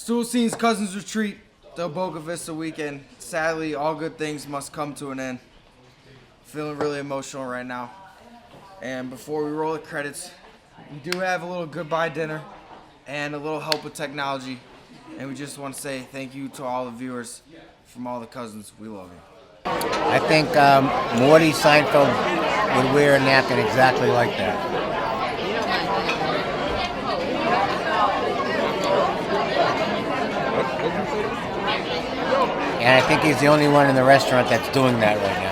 Stool Scene's Cousins Retreat, the Boca Vista weekend. Sadly, all good things must come to an end. Feeling really emotional right now. And before we roll the credits, we do have a little goodbye dinner and a little help with technology. And we just want to say thank you to all the viewers from all the cousins. We love you. I think Morty Seinfeld would wear a napkin exactly like that. And I think he's the only one in the restaurant that's doing that right now.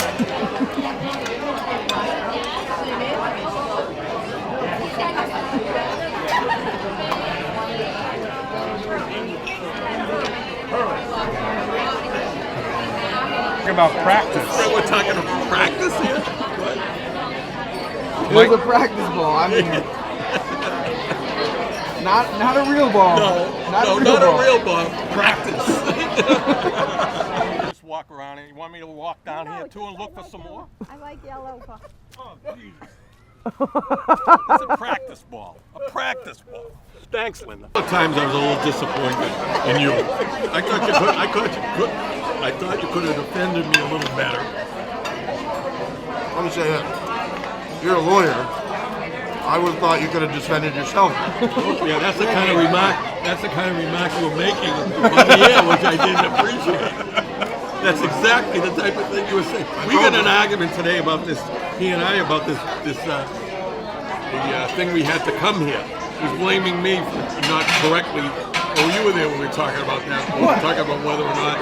About practice. So we're talking about practice here? It was a practice ball. I mean, not a real ball. Not a real ball. Practice. Just walk around here. You want me to walk down here too and look for some more? I like yellow ball. Oh, Jesus. It's a practice ball. A practice ball. Thanks, Linda. At times I was a little disappointed in you. I thought you could have defended me a little better. Let me say this. You're a lawyer. I would have thought you could have defended yourself. Yeah, that's the kind of remark. That's the kind of remark you were making on the air, which I didn't appreciate. That's exactly the type of thing you were saying. We got an argument today about this. He and I about the thing we had to come here. He's blaming me for not correctly. Oh, you were there when we were talking about that. We were talking about whether or not.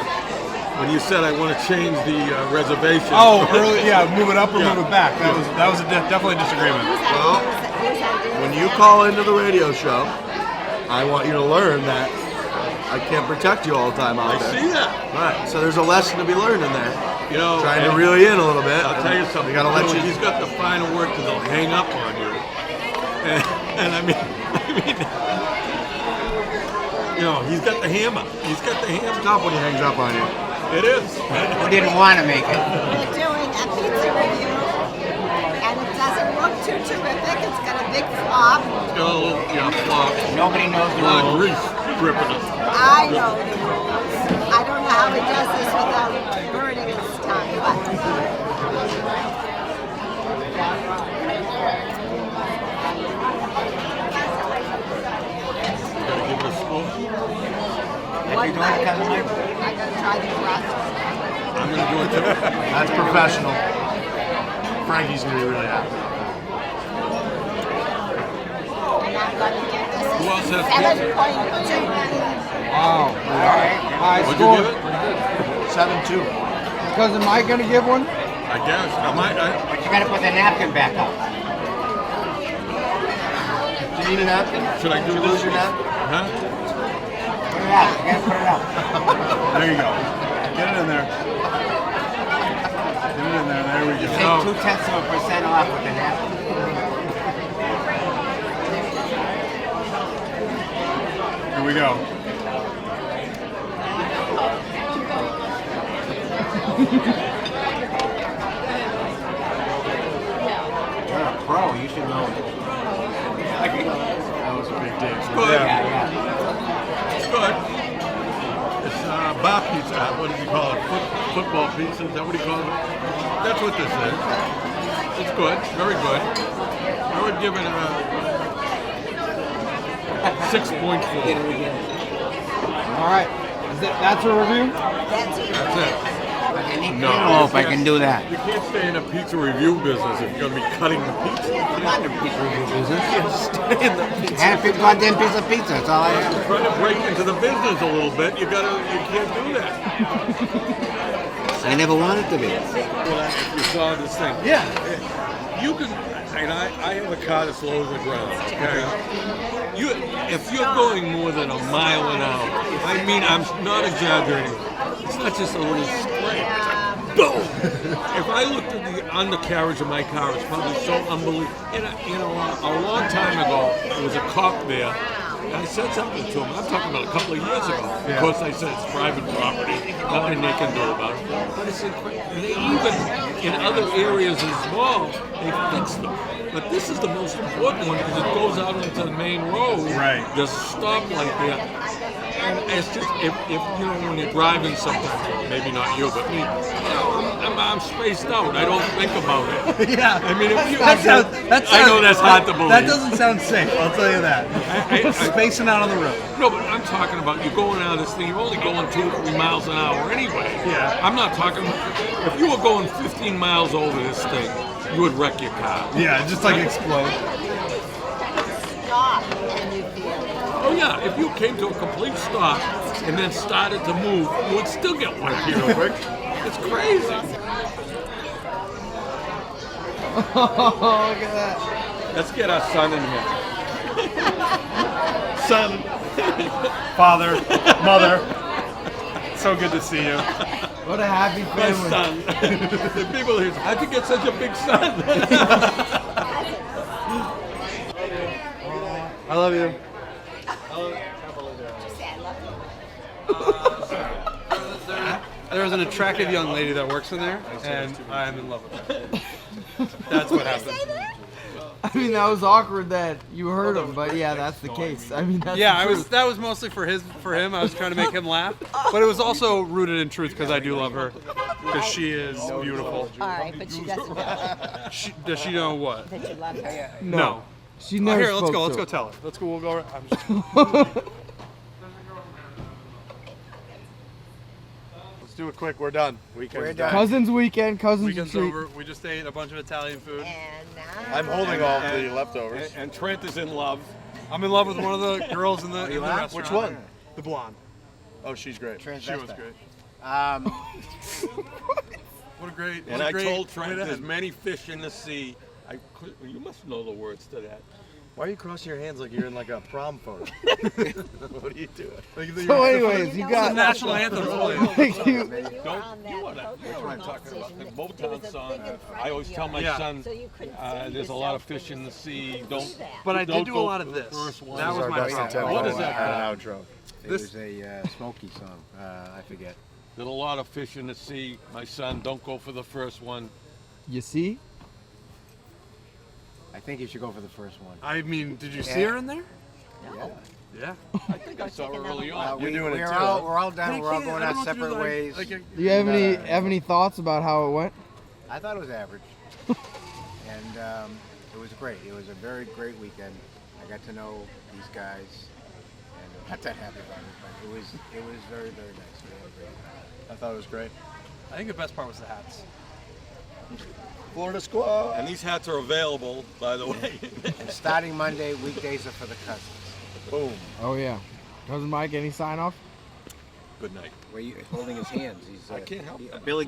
When you said I want to change the reservation. Oh, early, yeah, move it up or move it back. That was definitely a disagreement. Well, when you call into the radio show, I want you to learn that I can't protect you all the time out there. I see that. Right. So there's a lesson to be learned in there. You know, trying to reel you in a little bit. I'll tell you something. We gotta let you. He's got the final word because they'll hang up on you. And I mean, you know, he's got the hammer. He's got the hammer. Stop when he hangs up on you. It is. Who didn't want to make it? We're doing a pizza review, and it doesn't look too terrific. It's got a big flop. It's got a little, flop. Nobody knows A the lot of rules. grease dripping it. I know the rules. I don't know how he does this without burning his tongue, but Gotta give it a spoon. one bite. I gotta try the crust. I'm gonna do it too. That's professional. Frankie's gonna be really happy. And I'm gonna give this Who else has 7.2. Wow. High What'd score. you give it? 7-2. Cousin Mike gonna give one? I guess. I might. But you gotta put the napkin back up. Do you need a napkin? Should I do Did you this? lose your napkin? Huh? Put it out. You gotta put it out. There you go. Get it in there. Get it in there. There we go. Take 0.2% off with the napkin. Here we go. You're a pro. You should know it. That was a big dig. Good. Yeah. It's good. It's bar pizza. What does he call it? Football pizza. Is that what he calls it? That's what this is. It's good. Very good. I would give it a 6.4. All right. That's a review? That's it. That's it. I need No, cantaloupe. I can do that. You can't stay in a pizza review business if you're going to be cutting the pizza. I'm not in the pizza review business. Stay in the pizza. And a goddamn piece of pizza. That's all I have. Trying to break into the business a little bit, you can't do that. I never wanted to be. Well, if you saw this thing. Yeah. You can, and I have a car that's low to the ground, okay? If you're going more than a mile an hour, I mean, I'm not exaggerating. It's not just a little scrape. It's like, boom! If I looked at the undercarriage of my car, it's probably so unbelievable. And a long time ago, there was a cop there. And I said something to him. I'm talking about a couple of years ago. Of course, I said it's private property. Nothing they can do about it. But it's incredible. They even, in other areas as well, they fix them. But this is the most important one because it goes out into the main road. Right. There's a stoplight there. And it's just if you know when you're driving sometimes, maybe not you, but me. You know, I'm spaced out. I don't think about it. Yeah. I mean, if you, That sounds, I know that's hard to believe. That doesn't sound safe, I'll tell you that. I- Spacing out on the road. No, but I'm talking about you going out of this thing. You're only going 2 or 3 miles an hour anyway. Yeah. I'm not talking. If you were going 15 miles over this thing, you would wreck your car. Yeah, just like explode. Stop and you feel it. Oh yeah, if you came to a complete stop and then started to move, you would still get wiped real quick. It's crazy. Oh, look at that. Let's get our son in here. Son, father, mother, so good to see you. What a happy My family. son. The people here, how'd you get such a big son? I love you. There's an attractive young lady that works in there, and I'm in love with her. That's what happened. I mean, that was awkward that you heard him, but yeah, that's the case. I mean, that's Yeah, the truth. that was mostly for him. I was trying to make him laugh, but it was also rooted in truth because I do love her because she is beautiful. All right, but she doesn't know Does she know what? that you love her. No. She never Here, let's spoke go. to Let's go him. tell her. Let's go. We'll go. I'm just, Let's do it quick. We're done. Weekend's done. Cousins weekend, cousins weekend's retreat. over. We just ate a bunch of Italian food. And now I'm holding all the leftovers. And Trent is in love. I'm in love with one of the girls in the restaurant. Which one? The blonde. Oh, she's great. She was great. What a great. And what a I great told way Trent to there's end. many fish in the sea. You must know the words to that. Why are you crossing your hands like you're in like a prom photo? What are you doing? So anyways, you the got national anthem playing. Thank you. Don't you want to? That's what I'm talking about. The Motown song. I always tell my Yeah. son, So you couldn't see there's a lot of yourself fish in the sea. do Don't. that. But I Don't did do a go lot for of the this. first one. That was Our my best problem. attempt What at is that an outro. It was a Smokey song. I forget. There's a lot of fish in the sea. My son, don't go for the first one. You see? I think you should go for the first one. I mean, did you see her in there? Yeah. Yeah. I think I saw her early on. You're doing it we're too, all, huh? we're all done. We're all going our separate ways. Do you have any thoughts about how it went? I thought it was average, and it was great. It was a very great weekend. I got to know these guys, and I'm not that happy about it, but it was very, very nice. We had a great time. I thought it was great. I think the best part was the hats. Florida squad. And these hats are available, by the way. And starting Monday, weekdays are for the cousins. Boom. Oh yeah. Cousin Mike, any sign off? Good night. Where you holding his hands? He's, I can't help that. Billy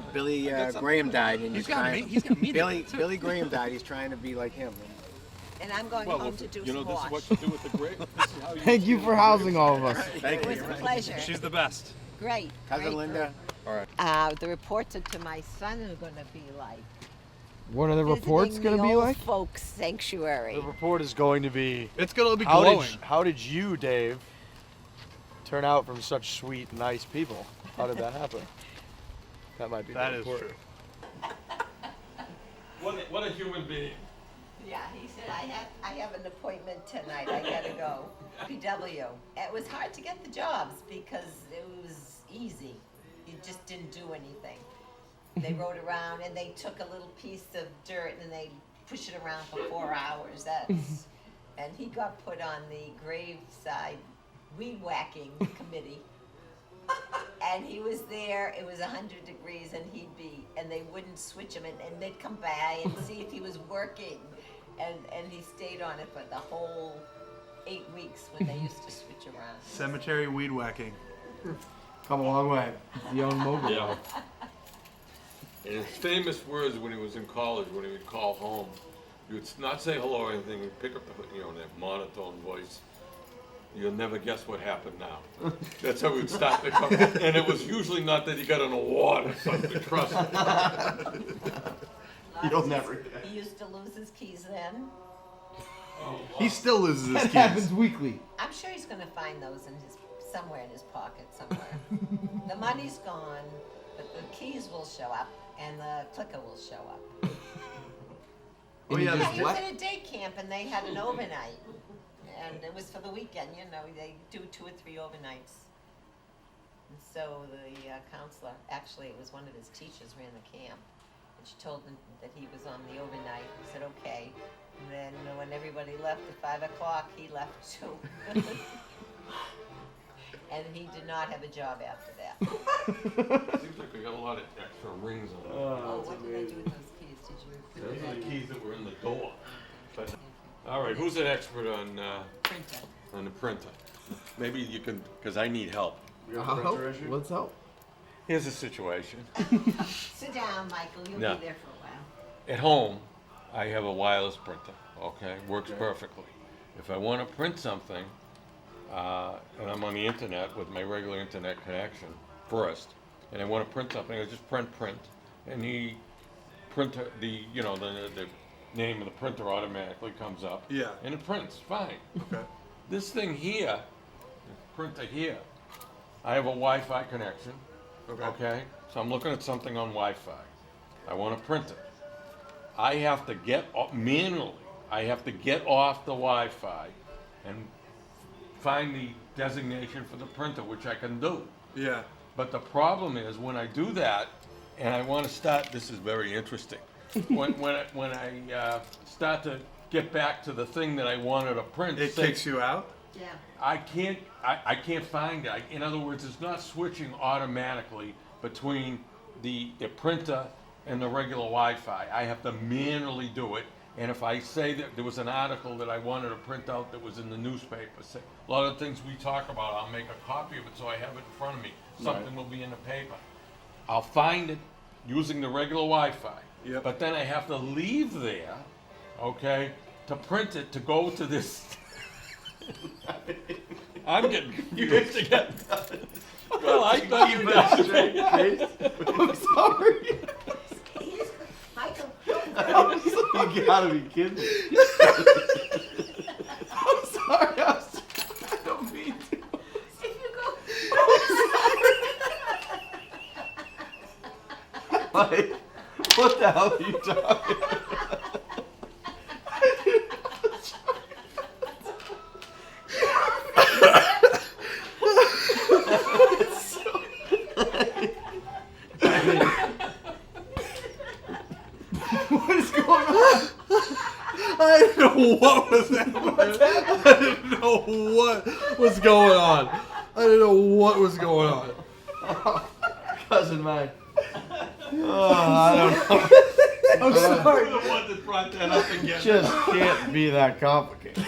Graham died, and He's he's got trying. me. He's got me. Billy Graham died. He's trying to be like him. And I'm going home to do you know, some this is wash. what you do with the grape. This is how you Thank you for housing all of us. Thank It you. was a pleasure. She's the best. Great. Cousin great. Linda. The reports are to my son are going to be like What are the reports visiting going to the be old like? folks sanctuary. The report is going to be. It's gonna be How glowing. how did you, Dave, turn out from such sweet, nice people? How did that happen? That might be. That the is report. true. What a human being. Yeah, he said I have an appointment tonight. I gotta go. PW. It was hard to get the jobs because it was easy. You just didn't do anything. They rode around and they took a little piece of dirt and they push it around for 4 hours. That's and he got put on the graveside weed whacking committee. And he was there, it was 100 degrees and they wouldn't switch him and they'd come by and see if he was working. And he stayed on it for the whole 8 weeks when they used to switch around. Cemetery weed whacking. Come a long way. Young mogul. Yeah. And his famous words when he was in college, when he would call home, he would not say hello or anything. He'd pick up the, that monotone voice. You'll never guess what happened now. That's how he would start the call. And it was usually not that he got an award or something. Trust me. You'll never. He used to lose his keys then. He still loses his That keys. happens weekly. I'm sure he's gonna find those somewhere in his pocket somewhere. The money's gone, but the keys will show up and the clicker will show up. Oh yeah, Yeah, he was what? at a day camp and they had an overnight. And it was for the weekend, they do 2 or 3 overnights. And so the counselor, actually it was one of his teachers ran the camp, and she told him that he was on the overnight. He said, okay. And then when everybody left at 5 o'clock, he left too. And he did not have a job after that. Seems like we got a lot of extra rings on it. Oh, what did they do with those keys? Did you put Those it are the back? keys that were in the door. But, all right, who's an expert on Printa. the printer? Maybe you can, because I need help. Let's help. Here's the situation. Sit down, Michael. You'll No. be there for a while. At home, I have a wireless printer, okay? Works perfectly. If I want to print something, and I'm on the internet with my regular internet connection first, and I want to print something, I just print, and the printer, the name of the printer automatically comes up. Yeah. And it prints, fine. Okay. This thing here, this printer here, I have a Wi-Fi connection. Okay. So I'm looking at something on Wi-Fi. I want to print it. I have to manually. I have to get off the Wi-Fi and find the designation for the printer, which I can do. Yeah. But the problem is when I do that, and I want to start. This is very interesting. when I start to get back to the thing that I wanted to print, It say- kicks you out? Yeah. I can't find it. In other words, it's not switching automatically between the printer and the regular Wi-Fi. I have to manually do it. And if I say that there was an article that I wanted to print out that was in the newspaper, say, a lot of things we talk about, I'll make a copy of it so I have it in front of me. Something will be in the paper. I'll find it using the regular Wi-Fi. Yep. But then I have to leave there, okay, to print it to go to this. I'm getting confused again. Well, I thought you guys. I'm sorry. Michael, You gotta be kidding me. I'm sorry. I don't mean to. if you go. Like, what the hell are you talking about? What is going on? I didn't know what was happening. I didn't know what was going on. I didn't know what was going on. Cousin mine. Oh, I don't know. I'm sorry. You're the one that brought that up again. Just can't be that complicated.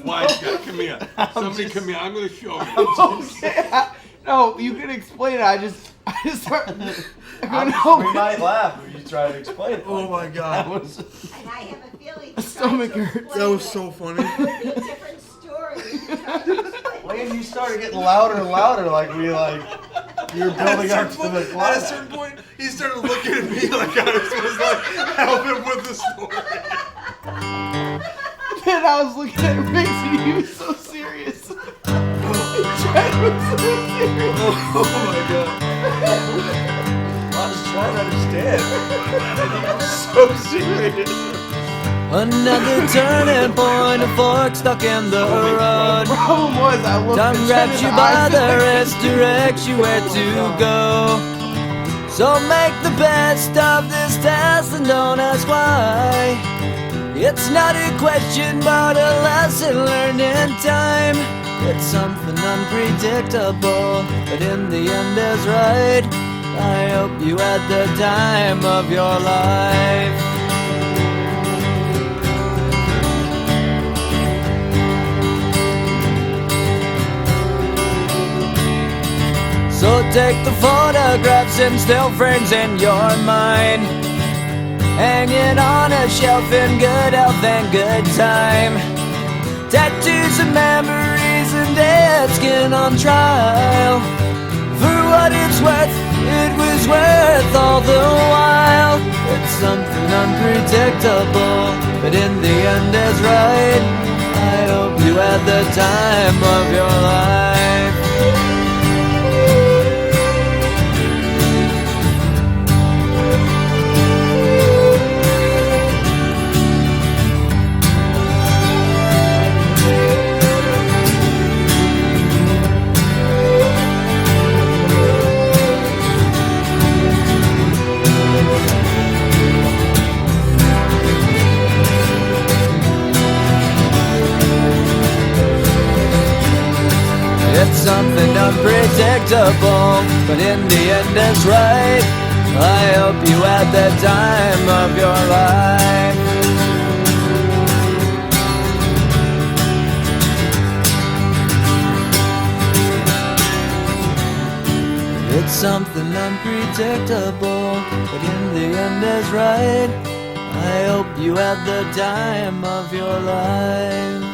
Wise guy, come here. Somebody come here. I'm going to show you. Okay. No, you can explain it. I just started. We might laugh if you try to explain it. Oh my God. And I have a feeling you stomach tried to hurts. explain That was it. so funny. It would be a different story if you tried to explain it. When you started getting louder and louder, like we were building up to the At a climax. certain point, he started looking at me like I was supposed to help him with the story. Then I was looking at Riggs and he was so serious. Chad was so serious. Oh my God. I was trying to understand. And he was so serious. Another turning point, a fork stuck in the road. Problem was I looked Time at grabs you Chad by and the I wrist, directs you where to go. So make the best of this test and don't ask why. It's not a question but a lesson learned in time. It's something unpredictable, but in the end is right. I hope you had the time of your life. So take the photographs and still frames in your mind, hanging on a shelf in good health and good time. Tattoos and memories and dead skin on trial. For what it's worth, it was worth all the while. It's something unpredictable, but in the end is right. I hope you had the time of your life. It's something unpredictable, but in the end it's right. I hope you had the time of your life. It's something unpredictable, but in the end is right. I hope you had the time of your life.